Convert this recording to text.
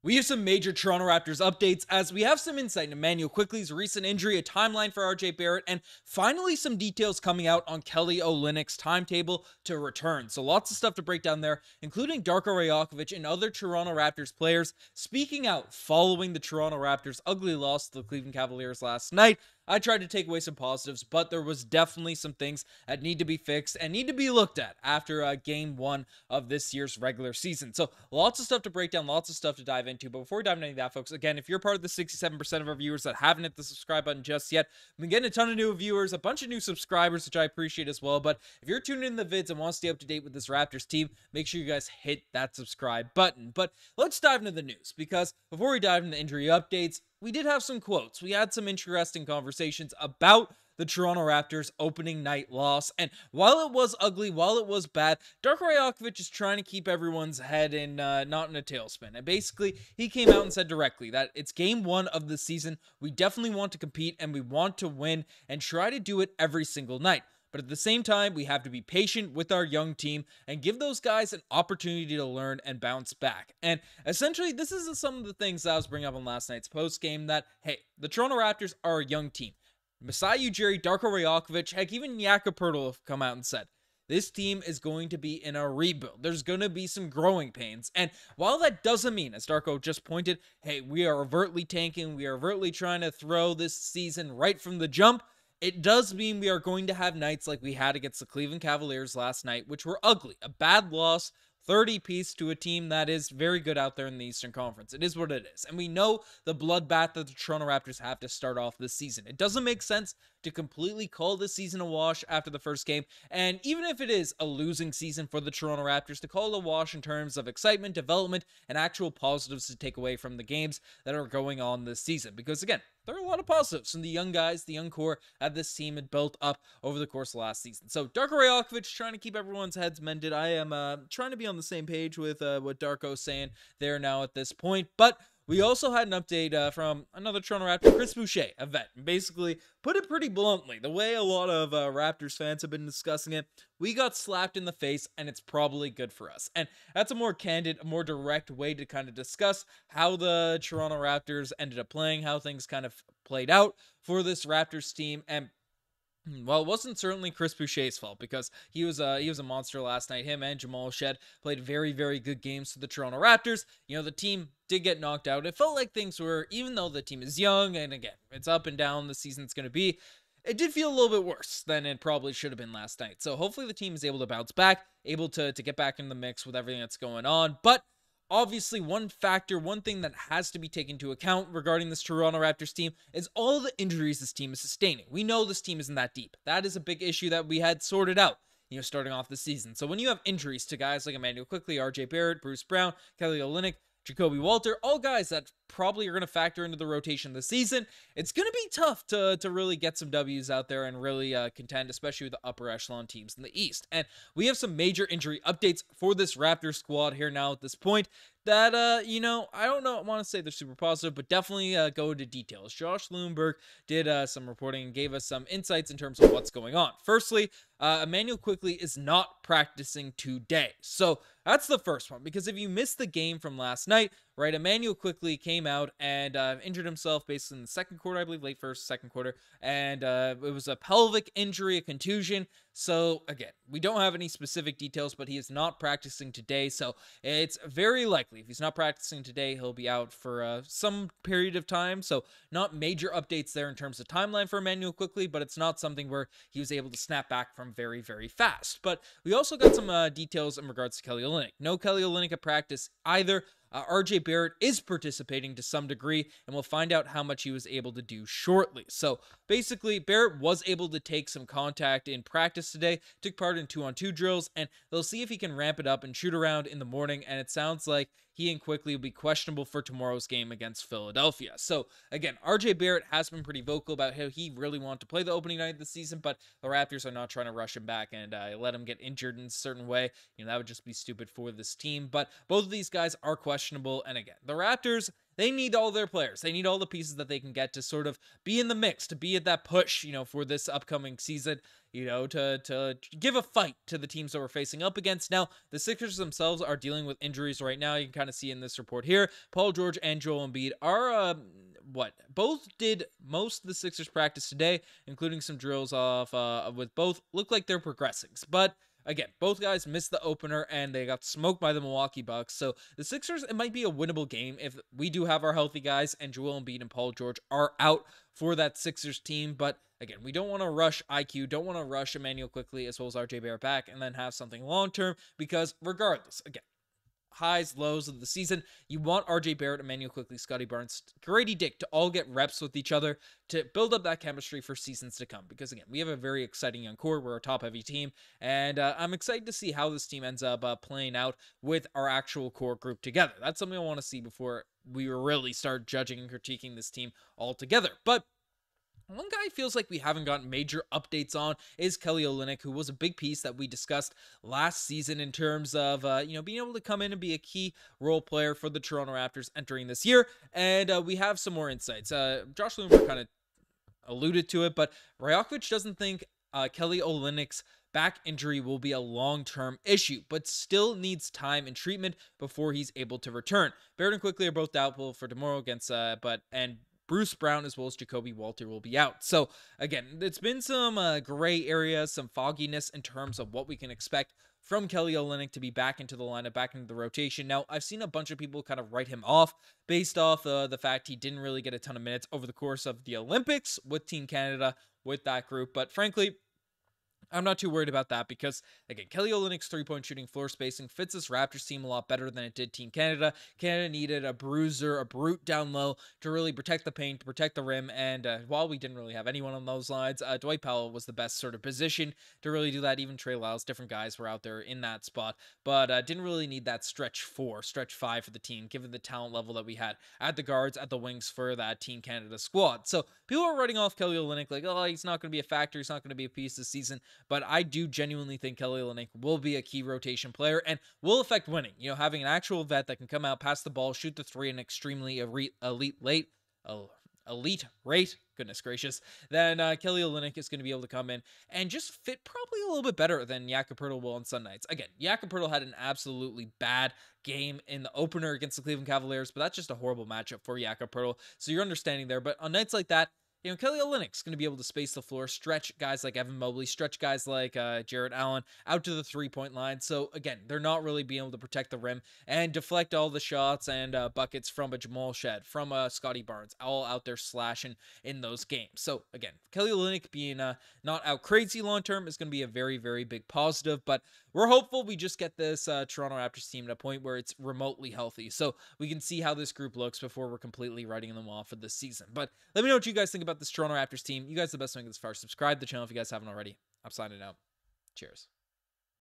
We have some major Toronto Raptors updates as we have some insight into Immanuel Quickley's recent injury, a timeline for RJ Barrett, and finally some details coming out on Kelly Olynyk's timetable to return. So lots of stuff to break down there, including Darko Rajakovic and other Toronto Raptors players speaking out following the Toronto Raptors' ugly loss to the Cleveland Cavaliers last night. I tried to take away some positives, but there was definitely some things that need to be fixed and need to be looked at after game one of this year's regular season. So lots of stuff to break down, lots of stuff to dive into. But before we dive into any of that, folks, again, if you're part of the 67% of our viewers that haven't hit the subscribe button just yet, I've been getting a ton of new viewers, a bunch of new subscribers, which I appreciate as well. But if you're tuning in the vids and want to stay up to date with this Raptors team, make sure you guys hit that subscribe button. But let's dive into the news, because before we dive into injury updates, we did have some quotes. We had some interesting conversations about the Toronto Raptors opening night loss. And while it was ugly, while it was bad, Darko Rajakovic is trying to keep everyone's head in not in a tailspin. And basically, he came out and said directly that it's game one of the season. We definitely want to compete and we want to win and try to do it every single night. But at the same time, we have to be patient with our young team and give those guys an opportunity to learn and bounce back. And essentially, this is some of the things that I was bringing up on last night's post game, that, hey, the Toronto Raptors are a young team. Masai Ujiri, Darko Rajakovic, heck, even Jakob Poeltl have come out and said, this team is going to be in a rebuild. There's going to be some growing pains. And while that doesn't mean, as Darko just pointed, hey, we are overtly tanking, we are overtly trying to throw this season right from the jump, it does mean we are going to have nights like we had against the Cleveland Cavaliers last night, which were ugly. A bad loss, 30-piece to a team that is very good out there in the Eastern Conference. It is what it is. And we know the bloodbath that the Toronto Raptors have to start off this season. It doesn't make sense to completely call this season a wash after the first game. And even if it is a losing season for the Toronto Raptors, to call it a wash in terms of excitement, development, and actual positives to take away from the games that are going on this season. Because again, there are a lot of positives from the young guys, the young core that this team had built up over the course of last season. So Darko Rajakovic trying to keep everyone's heads mended. I am trying to be on the same page with what Darko's saying there now at this point. But we also had an update from another Toronto Raptor, Chris Boucher, a vet. Basically, put it pretty bluntly, the way a lot of Raptors fans have been discussing it, we got slapped in the face, and it's probably good for us. And that's a more candid, a more direct way to kind of discuss how the Toronto Raptors ended up playing, how things kind of played out for this Raptors team. And well, it wasn't certainly Chris Boucher's fault, because he was a monster last night. Him and Jamal Shed played very, very good games for the Toronto Raptors. You know, the team did get knocked out. It felt like things were, even though the team is young, and again, it's up and down the season's going to be, it did feel a little bit worse than it probably should have been last night. So hopefully the team is able to bounce back, able to get back in the mix with everything that's going on. But obviously, one factor, one thing that has to be taken into account regarding this Toronto Raptors team is all the injuries this team is sustaining. We know this team isn't that deep. That is a big issue that we had sorted out, you know, starting off the season. So when you have injuries to guys like Immanuel Quickley, RJ Barrett, Bruce Brown, Kelly Olynyk, Jacoby Walter, all guys that probably are going to factor into the rotation this season, it's going to be tough to really get some W's out there and really contend, especially with the upper echelon teams in the East. And we have some major injury updates for this Raptors squad here now at this point that, you know, I don't know, I want to say they're super positive, but definitely go into details. Josh Lundberg did some reporting and gave us some insights in terms of what's going on. Firstly, Immanuel Quickley is not practicing today. So that's the first one, because if you missed the game from last night, right, Immanuel Quickley came out and injured himself basically in the second quarter, I believe, late first, second quarter, and it was a pelvic injury, a contusion. So again, we don't have any specific details, but he is not practicing today. So it's very likely if he's not practicing today, he'll be out for some period of time. So not major updates there in terms of timeline for Immanuel Quickley, but it's not something where he was able to snap back from very, very fast. But we also got some details in regards to Kelly Olynyk. No Kelly Olynyk at practice either. RJ Barrett is participating to some degree, and we'll find out how much he was able to do shortly. So basically, Barrett was able to take some contact in practice today, took part in 2-on-2 drills, and they'll see if he can ramp it up and shoot around in the morning. And it sounds like he and Quickley will be questionable for tomorrow's game against Philadelphia. So again, RJ Barrett has been pretty vocal about how he really wanted to play the opening night of the season, but the Raptors are not trying to rush him back and let him get injured in a certain way. You know, that would just be stupid for this team. But both of these guys are questionable. And again, the Raptors, they need all their players. They need all the pieces that they can get to sort of be in the mix, to be at that push, for this upcoming season, to give a fight to the teams that we're facing up against. Now, the Sixers themselves are dealing with injuries right now. You can kind of see in this report here, Paul George and Joel Embiid are both did most of the Sixers practice today, including some drills off with both. Look like they're progressing, but again, both guys missed the opener and they got smoked by the Milwaukee Bucks. So the Sixers, it might be a winnable game if we do have our healthy guys and Joel Embiid and Paul George are out for that Sixers team. But again, we don't want to rush IQ, don't want to rush Immanuel Quickley as well as RJ Barrett back and then have something long term, because regardless, again, highs, lows of the season, you want RJ Barrett, Immanuel Quickley, Scotty Barnes, Grady Dick to all get reps with each other to build up that chemistry for seasons to come. Because again, we have a very exciting young core. We're a top-heavy team, and I'm excited to see how this team ends up playing out with our actual core group together. That's something I want to see before we really start judging and critiquing this team altogether. But one guy feels like we haven't gotten major updates on is Kelly Olynyk, who was a big piece that we discussed last season in terms of, being able to come in and be a key role player for the Toronto Raptors entering this year. And we have some more insights. Josh Loomer kind of alluded to it, but Rajovic doesn't think Kelly Olynyk's back injury will be a long-term issue, but still needs time and treatment before he's able to return. Barrett and Quickley are both doubtful for tomorrow against, Bruce Brown as well as Jacoby Walter will be out. So again, it's been some gray areas, some fogginess in terms of what we can expect from Kelly Olynyk to be back into the lineup, back into the rotation. Now, I've seen a bunch of people kind of write him off based off the fact he didn't really get a ton of minutes over the course of the Olympics with Team Canada, with that group. But frankly, I'm not too worried about that because, again, Kelly Olynyk's three-point shooting, floor spacing fits this Raptors team a lot better than it did Team Canada. Canada needed a bruiser, a brute down low to really protect the paint, to protect the rim, and while we didn't really have anyone on those lines, Dwight Powell was the best sort of position to really do that. Even Trey Lyles, different guys were out there in that spot, but didn't really need that stretch 5 for the team, given the talent level that we had at the guards, at the wings for that Team Canada squad. So people are writing off Kelly Olynyk like, oh, he's not going to be a factor, he's not going to be a piece this season. But I do genuinely think Kelly Olynyk will be a key rotation player and will affect winning. Having an actual vet that can come out, pass the ball, shoot the three in extremely elite rate, goodness gracious, then Kelly Olynyk is going to be able to come in and just fit probably a little bit better than Jakob Poeltl will on Sunday nights. Again, Jakob Poeltl had an absolutely bad game in the opener against the Cleveland Cavaliers, but that's just a horrible matchup for Jakob Poeltl. So you're understanding there. But on nights like that, Kelly Olynyk's going to be able to space the floor, stretch guys like Evan Mobley, stretch guys like Jarrett Allen out to the three-point line. So, again, they're not really being able to protect the rim and deflect all the shots and buckets from a Jamal Shed, from a Scotty Barnes, all out there slashing in those games. So, again, Kelly Olynyk being not out crazy long-term is going to be a very, very big positive. But we're hopeful we just get this Toronto Raptors team at a point where it's remotely healthy, so we can see how this group looks before we're completely writing them off for this season. But let me know what you guys think about this Toronto Raptors team. You guys are the best thing this far. Subscribe to the channel if you guys haven't already. I'm signing out. Cheers.